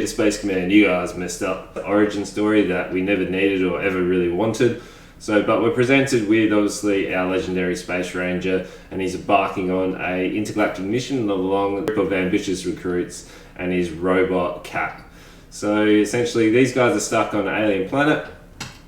the Space Command, you guys messed up the origin story that we never needed or ever really wanted. So, but we're presented with obviously our legendary Space Ranger, and he's embarking on a intergalactic mission along a group of ambitious recruits and his robot Cat. So essentially these guys are stuck on an alien planet.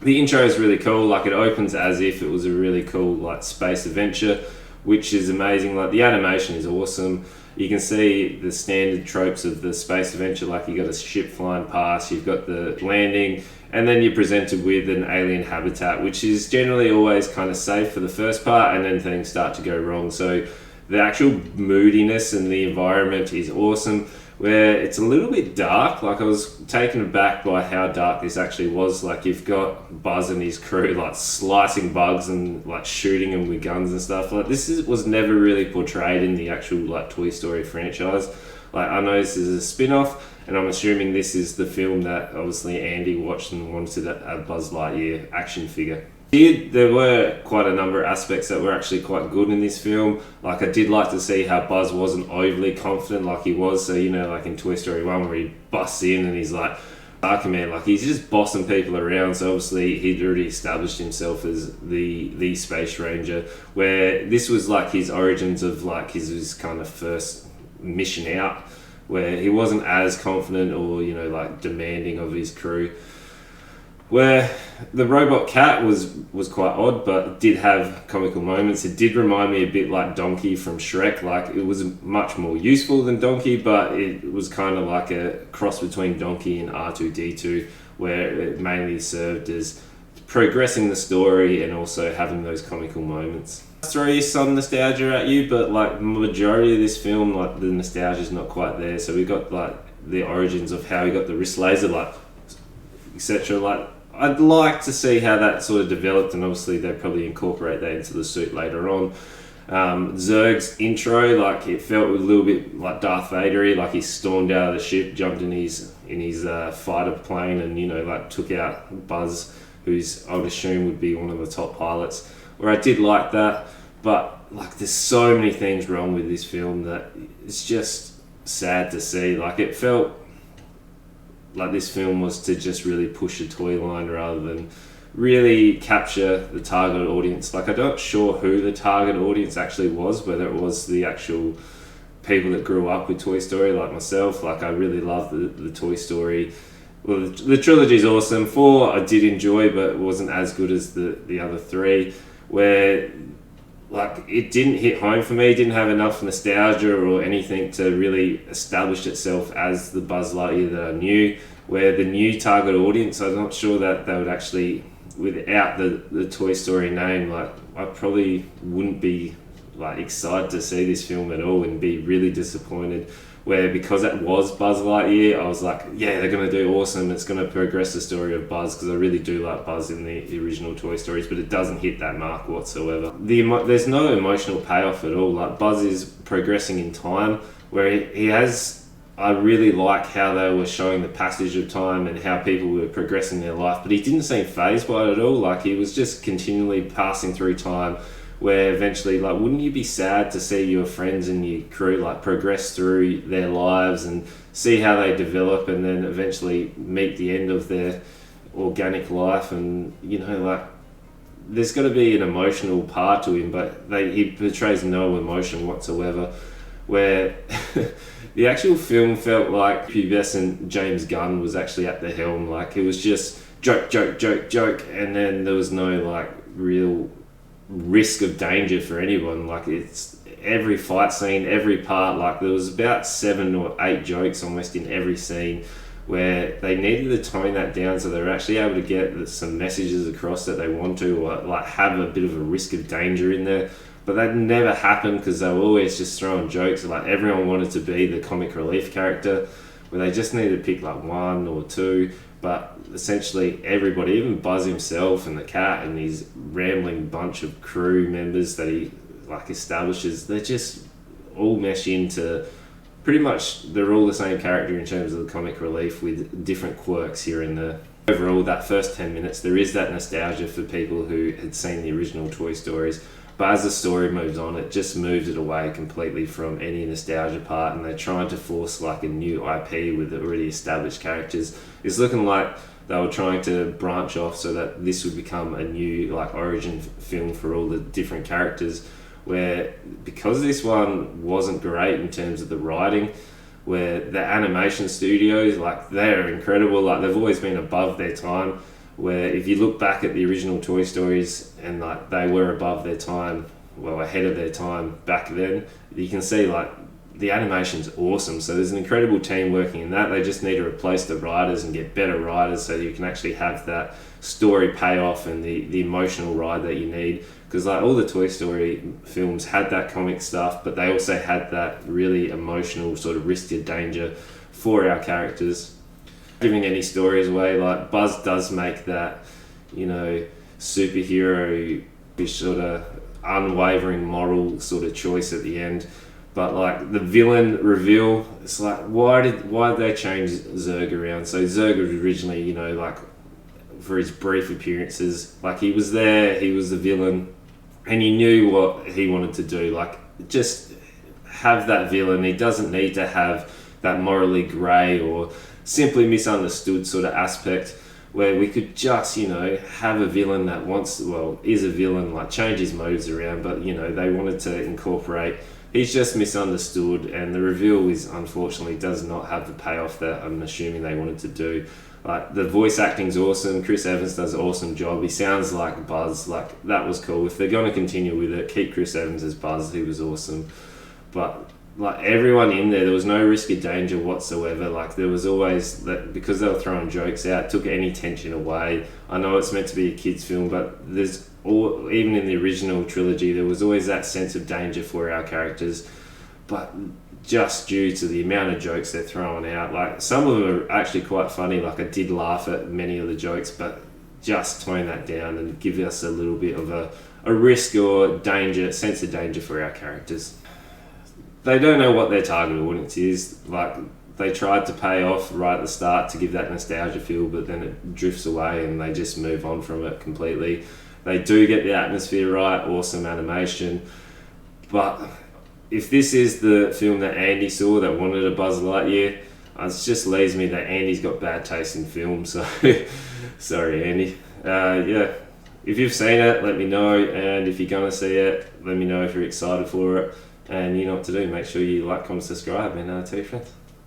The intro is really cool, like it opens as if it was a really cool like space adventure, which is amazing. Like the animation is awesome. You can see the standard tropes of the space adventure, like you got a ship flying past, you've got the landing, and then you're presented with an alien habitat, which is generally always kind of safe for the first part, and then things start to go wrong. So the actual moodiness and the environment is awesome, where it's a little bit dark. Like I was taken aback by how dark this actually was. Like you've got Buzz and his crew like slicing bugs and like shooting them with guns and stuff. Like was never really portrayed in the actual like Toy Story franchise. Like I know this is a spin-off, and I'm assuming this is the film that obviously Andy watched and wanted a Buzz Lightyear action figure. There were quite a number of aspects that were actually quite good in this film. Like I did like to see how Buzz wasn't overly confident like he was. So, you know, like in Toy Story 1 where he busts in and he's like, Command, like he's just bossing people around. So obviously he'd already established himself as the Space Ranger, where this was like his origins of like his kind of first mission out, where he wasn't as confident or, you know, like demanding of his crew. Where the robot Cat was quite odd, but did have comical moments. It did remind me a bit like Donkey from Shrek. Like it was much more useful than Donkey, but it was kind of like a cross between Donkey and R2-D2, where it mainly served as progressing the story and also having those comical moments. Throw some nostalgia at you, but like majority of this film, like the nostalgia is not quite there. So we got like the origins of how he got the wrist laser, like etc. Like I'd like to see how that sort of developed, and obviously they probably incorporate that into the suit later on. Zurg's intro, like it felt a little bit like Darth Vader-y, like he stormed out of the ship, jumped in his fighter plane, and you know like took out Buzz, who's I would assume would be one of the top pilots. Where I did like that, but like there's so many things wrong with this film that it's just sad to see. Like it felt like this film was to just really push a toy line rather than really capture the target audience. Like I'm not sure who the target audience actually was, whether it was the actual people that grew up with Toy Story like myself. Like I really love the Toy Story. Well, the trilogy's awesome. 4 I did enjoy, but it wasn't as good as the other 3, where like it didn't hit home for me, didn't have enough nostalgia or anything to really establish itself as the Buzz Lightyear that I knew. Where the new target audience, I'm not sure that they would actually, without the Toy Story name, like I probably wouldn't be like excited to see this film at all and be really disappointed. Where because it was Buzz Lightyear, I was like, yeah, they're going to do awesome. It's going to progress the story of Buzz, because I really do like Buzz in the original Toy Stories, but it doesn't hit that mark whatsoever. There's no emotional payoff at all. Like Buzz is progressing in time, where he has. I really like how they were showing the passage of time and how people were progressing their life, but he didn't seem fazed by it at all. Like he was just continually passing through time, where eventually, like, wouldn't you be sad to see your friends and your crew like progress through their lives and see how they develop, and then eventually meet the end of their organic life? And you know, like, there's got to be an emotional part to him, but he portrays no emotion whatsoever. Where the actual film felt like pubescent James Gunn was actually at the helm. Like it was just joke, and then there was no like real risk of danger for anyone. Like it's every fight scene, every part, like there was about 7 or 8 jokes almost in every scene, where they needed to tone that down so they were actually able to get some messages across that they want to, or like have a bit of a risk of danger in there. But that never happened, because they were always just throwing jokes. Like everyone wanted to be the comic relief character, where they just needed to pick like 1 or 2. But essentially everybody, even Buzz himself and the cat and his rambling bunch of crew members that he like establishes, they just all mesh into pretty much, they're all the same character in terms of the comic relief, with different quirks here and there. Overall, that first 10 minutes, there is that nostalgia for people who had seen the original Toy Stories. But as the story moves on, it just moves it away completely from any nostalgia part, and they're trying to force like a new IP with already established characters. It's looking like they were trying to branch off so that this would become a new like origin film for all the different characters, where because this one wasn't great in terms of the writing, where the animation studios, like, they're incredible, like they've always been above their time, where if you look back at the original Toy Stories and like they were above their time, well ahead of their time back then, you can see like the animation's awesome. So there's an incredible team working in that. They just need to replace the writers and get better writers so you can actually have that story payoff and the emotional ride that you need. Because like all the Toy Story films had that comic stuff, but they also had that really emotional sort of risk to danger for our characters. Giving any stories away, like Buzz does make that, you know, superhero sort of unwavering moral sort of choice at the end. But like the villain reveal, it's like why did they change Zurg around? So Zurg was originally, you know, like for his brief appearances, like he was there, he was the villain, and you knew what he wanted to do. Like just have that villain. He doesn't need to have that morally grey or simply misunderstood sort of aspect, where we could just, you know, have a villain that is a villain, like change his motives around, but you know, they wanted to incorporate, he's just misunderstood, and the reveal is unfortunately does not have the payoff that I'm assuming they wanted to do. Like the voice acting's awesome, Chris Evans does an awesome job, he sounds like Buzz, like that was cool. If they're going to continue with it, keep Chris Evans as Buzz, he was awesome. But like everyone in there was no risk of danger whatsoever. Like there was always that, because they were throwing jokes out, took any tension away. I know it's meant to be a kids film, but even in the original trilogy there was always that sense of danger for our characters, but just due to the amount of jokes they're throwing out, like some of them are actually quite funny, like I did laugh at many of the jokes, but just tone that down and give us a little bit of a risk or sense of danger for our characters. They don't know what their target audience is. Like they tried to pay off right at the start to give that nostalgia feel, but then it drifts away and they just move on from it completely. They do get the atmosphere right, awesome animation, but if this is the film that Andy saw that wanted a Buzz Lightyear, it just leaves me that Andy's got bad taste in film, so sorry Andy. Yeah, if you've seen it, let me know, and if you're going to see it, let me know if you're excited for it. And you know what to do, make sure you like, comment, subscribe, and tell your friends.